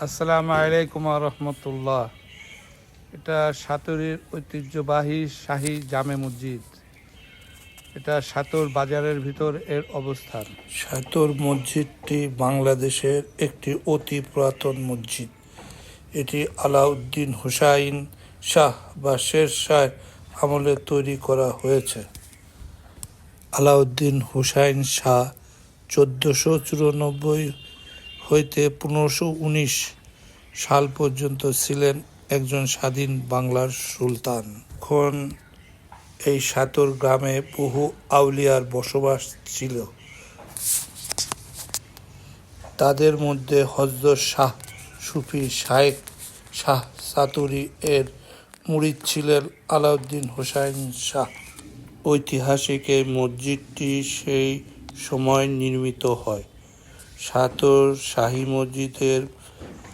আসসালামু আলাইকুম রহমতুল্লাহ। এটা সাতুরের ঐতিহ্যবাহী শাহী জামে মসজিদ। এটা সাতর বাজারের ভিতর এর অবস্থান। সাতর মসজিদটি বাংলাদেশের একটি অতি পুরাতন মসজিদ। এটি আলাউদ্দিন হুসাইন শাহ বা শের শাহ আমলে তৈরি করা হয়েছে। আলাউদ্দিন হুসাইন শাহ 1494 হইতে 1519 সাল পর্যন্ত ছিলেন একজন স্বাধীন বাংলার সুলতান। এখন এই সাতর গ্রামে বহু আউলিয়ার বসবাস ছিল। তাদের মধ্যে হযরত শাহ সুফি শায়েখ শাহ সাতুরী এর মুরিদ ছিলেন আলাউদ্দিন হুসাইন শাহ। ঐতিহাসিক এই মসজিদটি সেই সময় নির্মিত হয়। সাতর শাহী মসজিদের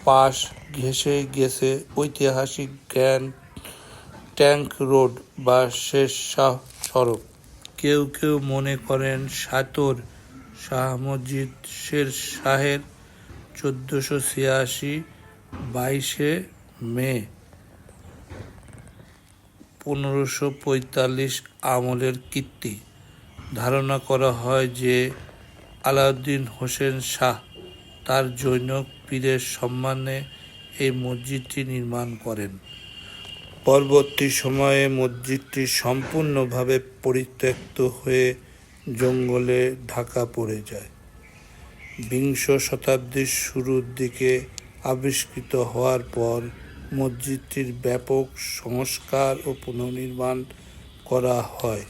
পাশ ঘেঁষে গেছে ঐতিহাসিক গ্র্যান্ড ট্যাঙ্ক রোড বা শের শাহ সড়ক। কেউ কেউ মনে করেন সাতর শাহ মসজিদ শের শাহের 1486 22 মে 1545 আমলের কীর্তি। ধারণা করা হয় যে আলাউদ্দিন হোসেন শাহ তার জনৈক পীরের সম্মানে এই মসজিদটি নির্মাণ করেন। পরবর্তী সময়ে মসজিদটি সম্পূর্ণভাবে পরিত্যক্ত হয়ে জঙ্গলে ঢাকা পড়ে যায়। বিংশ শতাব্দীর শুরুর দিকে আবিষ্কৃত হওয়ার পর মসজিদটির ব্যাপক সংস্কার ও পুনর্নির্মাণ করা হয়।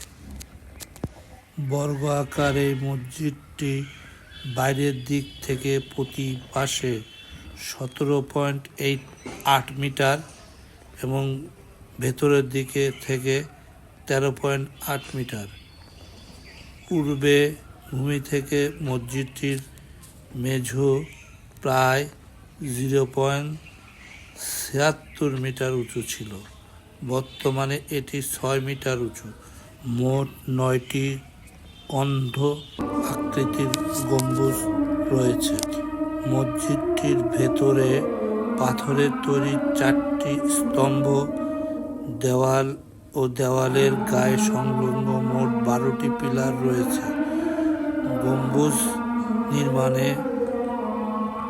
বর্গ আকার এই মসজিদটি বাইরের দিক থেকে প্রতি পাশে 17.8 মিটার এবং ভেতরের দিকে থেকে 13.8 মিটার। পূর্বে ভূমি থেকে মসজিদটির মেঝো প্রায় 0.76 মিটার উঁচু ছিল। বর্তমানে এটি 6 মিটার উঁচু। মোট 9টি অন্ধ আকৃতির গম্বুজ রয়েছে। মসজিদটির ভেতরে পাথরের তৈরি 4টি স্তম্ভ, দেওয়াল ও দেওয়ালের গায়ে সংলগ্ন মোট 12টি পিলার রয়েছে। গম্বুজ নির্মাণে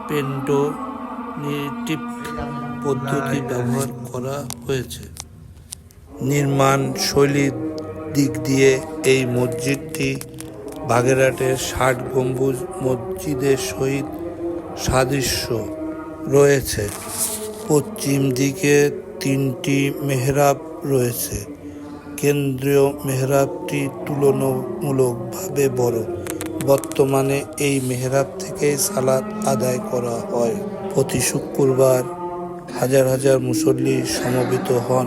পেন্টোনেটিভ পদ্ধতি ব্যবহার করা হয়েছে। নির্মাণ শৈলীর দিক দিয়ে এই মসজিদটি বাগেরহাটের 60 গম্বুজ মসজিদের সহিত সাদৃশ্য রয়েছে। পশ্চিম দিকে 3টি মেহরাব রয়েছে। কেন্দ্রীয় মেহরাবটি তুলনামূলকভাবে বড়। বর্তমানে এই মেহরাব থেকেই সালাত আদায় করা হয়। প্রতি শুক্রবার হাজার হাজার মুসল্লি সমবেত হন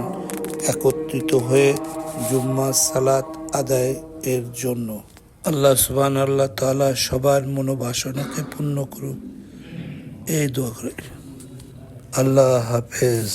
একত্রিত হয়ে জুম্মার সালাত আদায় এর জন্য। আল্লাহ তাআলা সবার মনোবাসনাকে পূর্ণ করুক, এই দোয়া করি। আল্লাহ হাফেজ।